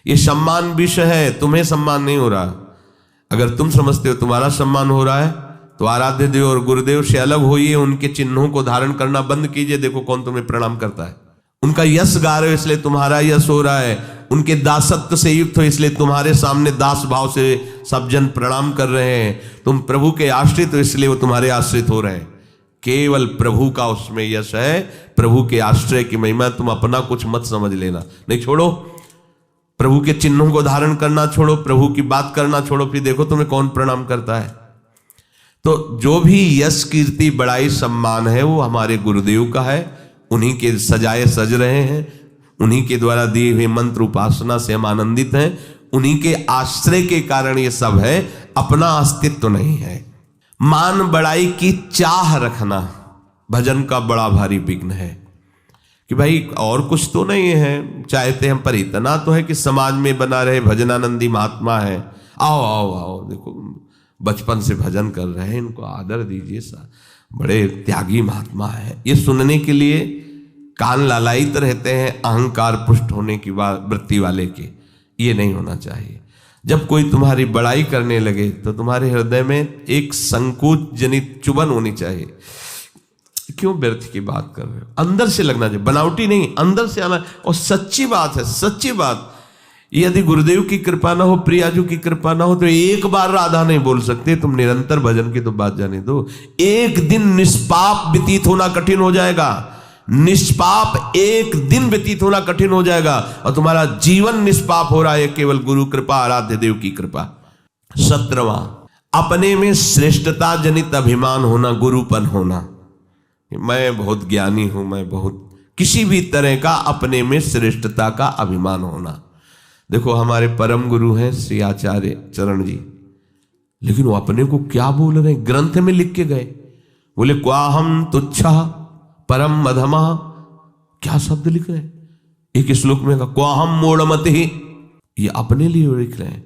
ये सम्मान विष है, तुम्हें सम्मान नहीं हो रहा। अगर तुम समझते हो तुम्हारा सम्मान हो रहा है तो आराध्य देव और गुरुदेव से अलग होइए, उनके चिन्हों को धारण करना बंद कीजिए। देखो कौन तुम्हें प्रणाम करता है। उनका यश गा रहे हो इसलिए तुम्हारा यश हो रहा है, उनके दासत्व से युक्त हो इसलिए तुम्हारे सामने दास भाव से सब जन प्रणाम कर रहे हैं। तुम प्रभु के आश्रित हो इसलिए वो तुम्हारे आश्रित हो रहे हैं। केवल प्रभु का उसमें यश है, प्रभु के आश्रय की महिमा। तुम अपना कुछ मत समझ लेना, नहीं छोड़ो। प्रभु के चिन्हों को धारण करना छोड़ो, प्रभु की बात करना छोड़ो, फिर देखो तुम्हें कौन प्रणाम करता है। तो जो भी यश कीर्ति बड़ाई सम्मान है वो हमारे गुरुदेव का है, उन्हीं के सजाए सज रहे हैं, उन्हीं के द्वारा दिए हुए मंत्र उपासना से हम आनंदित हैं, उन्हीं के आश्रय के कारण ये सब है, अपना अस्तित्व नहीं है। मान बड़ाई की चाह रखना भजन का बड़ा भारी विघ्न है कि भाई और कुछ तो नहीं है, चाहते हम पर इतना तो है कि समाज में बना रहे भजनानंदी महात्मा है, आओ आओ आओ, देखो बचपन से भजन कर रहे हैं, इनको आदर दीजिए, सा बड़े त्यागी महात्मा है। ये सुनने के लिए कान लालायित रहते हैं अहंकार पुष्ट होने की वृत्ति वाले के। ये नहीं होना चाहिए। जब कोई तुम्हारी बड़ाई करने लगे तो तुम्हारे हृदय में एक संकोच जनित चुभन होनी चाहिए। क्यों व्यर्थ की बात कर रहे हो? अंदर से लगना चाहिए, बनावटी नहीं, अंदर से आना। और सच्ची बात है, सच्ची बात। यदि गुरुदेव की कृपा ना हो, प्रियाजू की कृपा ना हो तो एक बार राधा नहीं बोल सकते। तुम निरंतर भजन की तो बात जाने दो। एक दिन निष्पाप व्यतीत होना कठिन हो जाएगा, निष्पाप एक दिन व्यतीत होना कठिन हो जाएगा, और तुम्हारा जीवन निष्पाप हो रहा है केवल गुरु कृपा, आराध्य देव की कृपा। 17वां, अपने में श्रेष्ठता जनित अभिमान होना, गुरुपन होना। मैं बहुत ज्ञानी हूं, मैं बहुत, किसी भी तरह का अपने में श्रेष्ठता का अभिमान होना। देखो हमारे परम गुरु हैं श्री आचार्य चरण जी, लेकिन वो अपने को क्या बोल रहे हैं, ग्रंथ में लिख के गए, बोले क्वाहम तुच्छा परम मधमा। क्या शब्द लिख रहे हैं एक श्लोक में, क्वाहम मूढ़मति, ये अपने लिए लिख रहे हैं।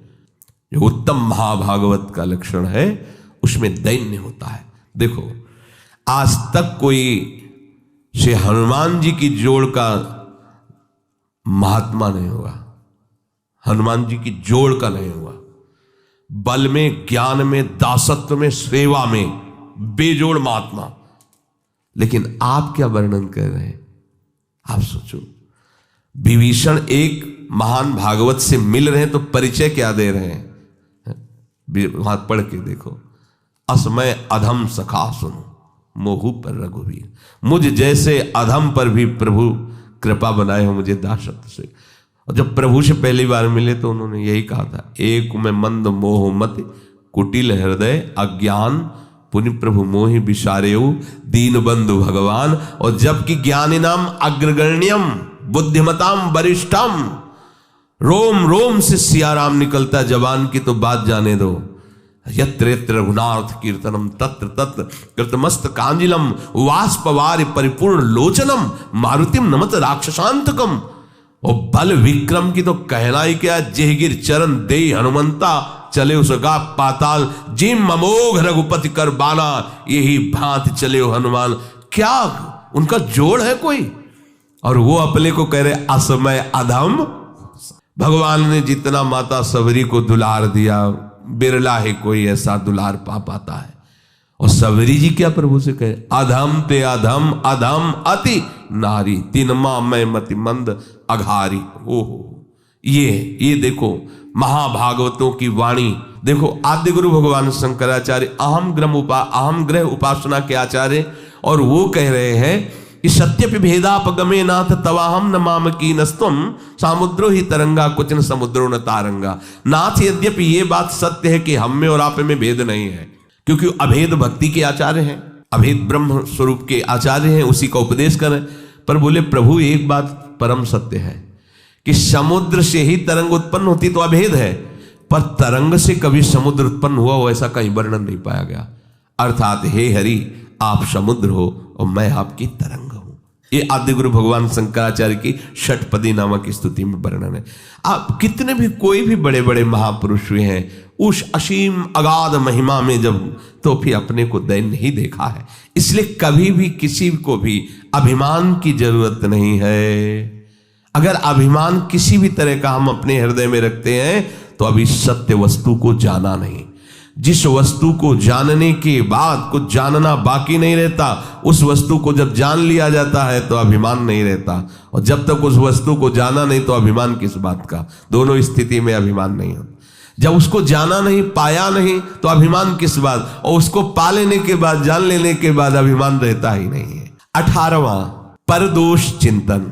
ये उत्तम महाभागवत का लक्षण है, उसमें दैन्य होता है। देखो आज तक कोई श्री हनुमान जी की जोड़ का महात्मा नहीं हुआ, हनुमान जी की जोड़ का नहीं हुआ। बल में, ज्ञान में, दासत्व में, सेवा में बेजोड़ महात्मा। लेकिन आप क्या वर्णन कर रहे हैं? आप सोचो, विभीषण एक महान भागवत से मिल रहे हैं तो परिचय क्या दे रहे हैं? वहां पढ़ के देखो, असमय अधम सखा सुनो मोहू पर रघुवीर। मुझ जैसे अधम पर भी प्रभु कृपा बनाए हो मुझे दासत्व से। और जब प्रभु से पहली बार मिले तो उन्होंने यही कहा था, एक में मंद मोह मत कुटिल हृदय अज्ञान पुनि प्रभु मोहि विसारेऊ दीन बंधु भगवान। और जबकि ज्ञानिनाम अग्रगण्यम बुद्धिमताम वरिष्ठम, रोम रोम से सियाराम निकलता जवान की तो बात जाने दो। यत्र यत्र रघुनाथ कीर्तनम तत्र तत्र कृतमस्त कांजिलम वाष्पवारि परिपूर्ण लोचनम मारुतिम नमत राक्षसांतकम। और बल विक्रम की तो कहना ही क्या, जेहगिर चरण दे हनुमंता चले उसका पाताल, जिम अमोघ रघुपति कर बाना यही भांति चले हो हनुमान। क्या उनका जोड़ है कोई? और वो अपने को कह रहे असमय अधम। भगवान ने जितना माता सबरी को दुलार दिया, बिरला ही कोई ऐसा दुलार पा पाता है। और सबरी जी क्या प्रभु से कहे, अधम ते अधम अधम अति नारी तिनमा मैं मति मंद अघारी। ओहो, ये देखो महाभागवतों की वाणी। देखो आद्य गुरु भगवान शंकराचार्य अहम ग्रह उपासना के आचार्य, और वो कह रहे हैं कि सत्यपि भेदापगमे नाथ तवाहम न माम की नस्तम सामुद्रो ही तरंगा कुचन समुद्रो न तारंगा। नाथ यद्यपि ये बात सत्य है कि हम में और आप में भेद नहीं है, क्योंकि अभेद भक्ति के आचार्य हैं, अभेद ब्रह्म स्वरूप के आचार्य हैं, उसी का उपदेश करें। पर बोले प्रभु एक बात परम सत्य है कि समुद्र से ही तरंग उत्पन्न होती तो अभेद है, पर तरंग से कभी समुद्र उत्पन्न हुआ हो ऐसा कहीं वर्णन नहीं पाया गया। अर्थात हे हरि, आप समुद्र हो और मैं आपकी तरंग हूं। ये आद्य गुरु भगवान शंकराचार्य की षटपदी नामक स्तुति में वर्णन है। आप कितने भी कोई भी बड़े बड़े महापुरुष हुए हैं, उस असीम अगाध महिमा में जब तो फिर अपने को दैन्य नहीं देखा है। इसलिए कभी भी किसी को भी अभिमान की जरूरत नहीं है। अगर अभिमान किसी भी तरह का हम अपने हृदय में रखते हैं तो अभी सत्य वस्तु को जाना नहीं। जिस वस्तु को जानने के बाद कुछ जानना बाकी नहीं रहता, उस वस्तु को जब जान लिया जाता है तो अभिमान नहीं रहता, और जब तक उस वस्तु को जाना नहीं तो अभिमान किस बात का। दोनों स्थिति में अभिमान नहीं होता। जब उसको जाना नहीं, पाया नहीं, तो अभिमान किस बात, और उसको पा लेने के बाद, जान लेने के बाद अभिमान रहता ही नहीं है। 18वां, परदोष चिंतन।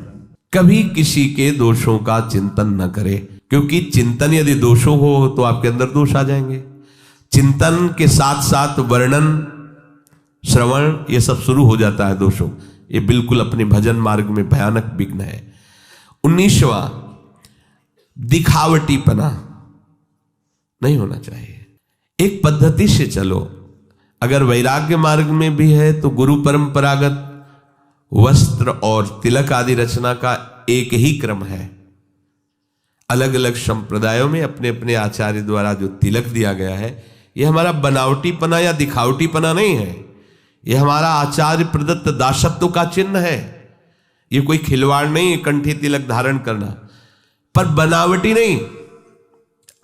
कभी किसी के दोषों का चिंतन न करे, क्योंकि चिंतन यदि दोषों हो तो आपके अंदर दोष आ जाएंगे। चिंतन के साथ साथ वर्णन, श्रवण, ये सब शुरू हो जाता है दोषों। ये बिल्कुल अपने भजन मार्ग में भयानक विघ्न है। 19वां, दिखावटीपना नहीं होना चाहिए। एक पद्धति से चलो। अगर वैराग्य मार्ग में भी है तो गुरु परंपरागत वस्त्र और तिलक आदि रचना का एक ही क्रम है। अलग अलग संप्रदायों में अपने अपने आचार्य द्वारा जो तिलक दिया गया है, यह हमारा बनावटीपना या दिखावटीपना नहीं है। यह हमारा आचार्य प्रदत्त दासत्व का चिन्ह है। यह कोई खिलवाड़ नहीं है कंठी तिलक धारण करना, पर बनावटी नहीं।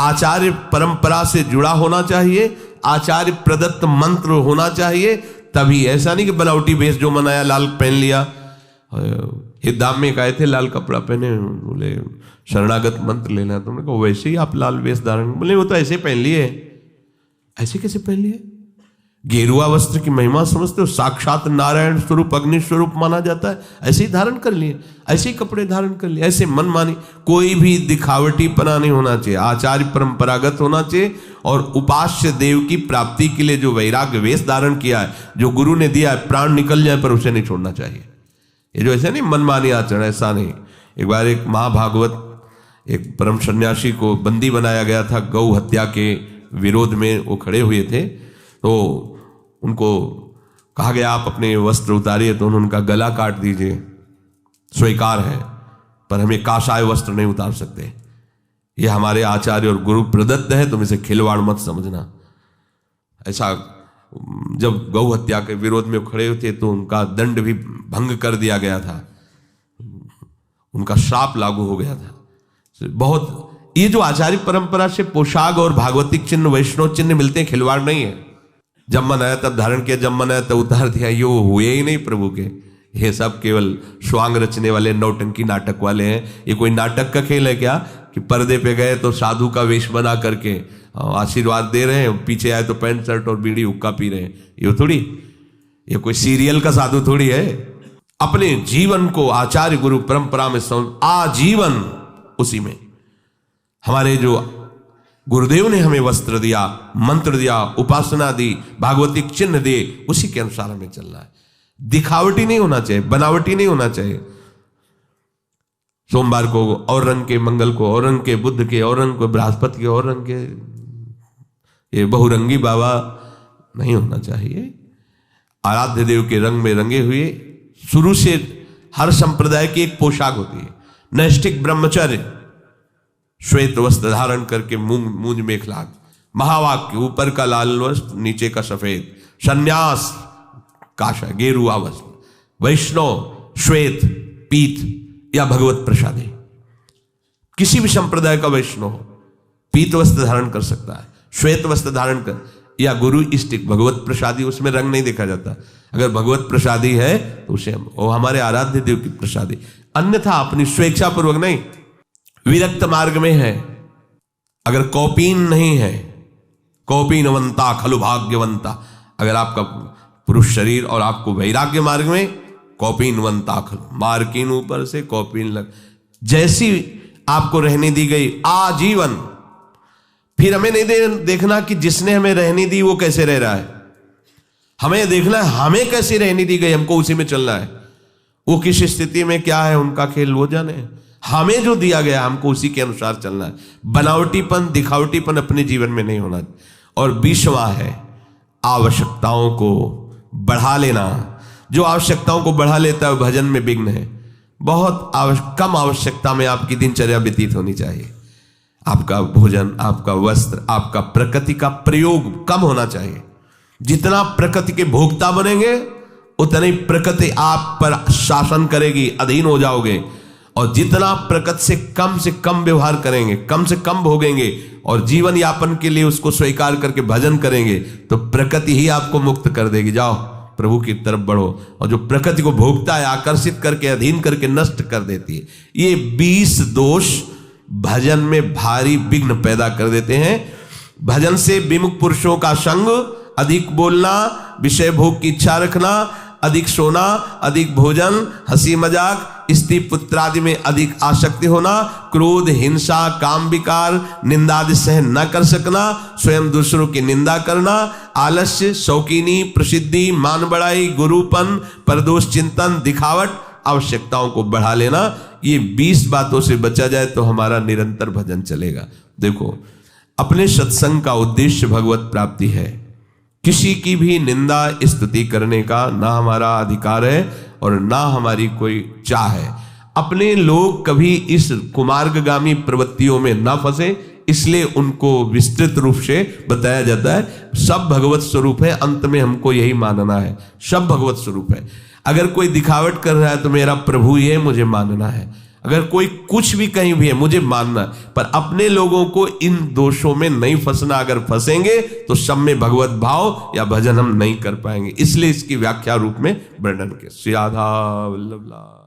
आचार्य परंपरा से जुड़ा होना चाहिए, आचार्य प्रदत्त मंत्र होना चाहिए, तभी। ऐसा नहीं कि बनावटी भेष जो मनाया, लाल पहन लिया। हिदाम में कहे थे लाल कपड़ा पहने, बोले शरणागत मंत्र लेना है, तुमने कहा वैसे ही आप लाल वेश धारण, बोले वो तो ऐसे पहन लिए। ऐसे कैसे पहन लिए? गेरुआ वस्त्र की महिमा समझते हो? साक्षात नारायण स्वरूप, अग्नि स्वरूप माना जाता है, ऐसे ही धारण कर लिए, ऐसे ही कपड़े धारण कर लिए, ऐसे मन मानी। कोई भी दिखावटीपना नहीं होना चाहिए, आचार्य परंपरागत होना चाहिए। और उपास्य देव की प्राप्ति के लिए जो वैराग्य वेश धारण किया है, जो गुरु ने दिया है, प्राण निकल जाए पर उसे नहीं छोड़ना चाहिए। ये जो ऐसे नहीं मनमानी आचरण, ऐसा नहीं। एक बार एक महाभागवत, एक परम सन्यासी को बंदी बनाया गया था, गौ हत्या के विरोध में वो खड़े हुए थे। तो उनको कहा गया आप अपने वस्त्र उतारिए, तो उन्होंने कहा गला काट दीजिए, स्वीकार है, पर हमें काषाय वस्त्र नहीं उतार सकते। ये हमारे आचार्य और गुरु प्रदत्त है, तुम इसे खिलवाड़ मत समझना। ऐसा जब गौ हत्या के विरोध में खड़े थे तो उनका दंड भी भंग कर दिया गया था, उनका श्राप लागू हो गया था। बहुत ये जो आचार्य परंपरा से पोशाक और भागवतिक चिन्ह, वैष्णव चिन्ह मिलते हैं, खिलवाड़ नहीं है। जब मन आया तब धारण किया, जब मन आया तब उतार दिया, ये हुए ही नहीं प्रभु के। ये सब केवल स्वांग रचने वाले नौटंकी नाटक वाले हैं। ये कोई नाटक का खेल है क्या कि पर्दे पे गए तो साधु का वेश बना करके आशीर्वाद दे रहे हैं, पीछे आए तो पैंट शर्ट और बीड़ी हुक्का पी रहे हैं? ये थोड़ी, ये कोई सीरियल का साधु थोड़ी है। अपने जीवन को आचार्य गुरु परंपरा में आजीवन उसी में। हमारे जो गुरुदेव ने हमें वस्त्र दिया, मंत्र दिया, उपासना दी, भागवतिक चिन्ह दिए, उसी के अनुसार हमें चलना है। दिखावटी नहीं होना चाहिए, बनावटी नहीं होना चाहिए। सोमवार को और रंग के, मंगल को और रंग के, बुध के और रंग को, बृहस्पति के और रंग के, ये बहुरंगी बाबा नहीं होना चाहिए। आराध्य देव के रंग में रंगे हुए। शुरू से हर संप्रदाय की एक पोशाक होती है। नैष्ठिक ब्रह्मचर्य, श्वेत वस्त्र धारण करके मूंज मेखला, महावाक्य ऊपर का लाल वस्त्र, नीचे का सफेद, सन्यास काशा गेरुआ वस्त्र, वैष्णव श्वेत पीत या भगवत प्रसादी। किसी भी संप्रदाय का वैष्णव पीत वस्त्र धारण कर सकता है, श्वेत वस्त्र धारण कर, या गुरु इष्टिक भगवत प्रसादी, उसमें रंग नहीं देखा जाता। अगर भगवत प्रसादी है तो उसे वो हमारे आराध्य देव की प्रसादी, अन्यथा अपनी स्वेच्छा पूर्वक नहीं। विरक्त मार्ग में है, अगर कौपीन नहीं है, कौपीनवंता खलु भाग्यवंता, अगर आपका पुरुष शरीर और आपको वैराग्य मार्ग में कौपीनवंता खलु, मार्किन ऊपर से कौपीन लग, जैसी आपको रहने दी गई आजीवन। फिर हमें नहीं देखना कि जिसने हमें रहने दी वो कैसे रह रहा है, हमें देखना है हमें कैसे रहने दी गई, हमको उसी में चलना है। वो किस स्थिति में क्या है उनका खेल वो जाने, हमें जो दिया गया हमको उसी के अनुसार चलना है। बनावटीपन, दिखावटीपन अपने जीवन में नहीं होना। और 20वां है आवश्यकताओं को बढ़ा लेना, जो आवश्यकताओं को बढ़ा लेता है भजन में विघ्न है। बहुत कम आवश्यकता में आपकी दिनचर्या व्यतीत होनी चाहिए। आपका भोजन, आपका वस्त्र, आपका प्रकृति का प्रयोग कम होना चाहिए। जितना प्रकृति के भोक्ता बनेंगे उतना ही प्रकृति आप पर शासन करेगी, अधीन हो जाओगे। और जितना प्रकृति से कम व्यवहार करेंगे, कम से कम भोगेंगे और जीवन यापन के लिए उसको स्वीकार करके भजन करेंगे तो प्रकृति ही आपको मुक्त कर देगी। जाओ प्रभु की तरफ बढ़ो। और जो प्रकृति को भोगता है, आकर्षित करके, अधीन करके नष्ट कर देती है। ये 20 दोष भजन में भारी विघ्न पैदा कर देते हैं। भजन से विमुख पुरुषों का संग, अधिक बोलना, विषय भोग की इच्छा रखना, अधिक सोना, अधिक भोजन, हंसी मजाक, स्त्री पुत्र आदि में अधिक आसक्ति होना, क्रोध, हिंसा, काम विकार, निंदा आदि सहन न कर सकना, स्वयं दूसरों की निंदा करना, आलस्य, शौकीनी, प्रसिद्धि, मान बढ़ाई, गुरुपन, परदोष चिंतन, दिखावट, आवश्यकताओं को बढ़ा लेना। ये 20 बातों से बचा जाए तो हमारा निरंतर भजन चलेगा। देखो, अपने सत्संग का उद्देश्य भगवत प्राप्ति है। किसी की भी निंदा स्तुति करने का ना हमारा अधिकार है और ना हमारी कोई चाह है। अपने लोग कभी इस कुमार्गगामी प्रवृत्तियों में ना फंसे, इसलिए उनको विस्तृत रूप से बताया जाता है। सब भगवत स्वरूप है, अंत में हमको यही मानना है, सब भगवत स्वरूप है। अगर कोई दिखावट कर रहा है तो मेरा प्रभु ही है, मुझे मानना है। अगर कोई कुछ भी कहीं भी है, मुझे मानना है। पर अपने लोगों को इन दोषों में नहीं फंसना। अगर फंसेंगे तो सब में भगवत भाव या भजन हम नहीं कर पाएंगे। इसलिए इसकी व्याख्या रूप में वर्णन के श्री राधा वल्लभ।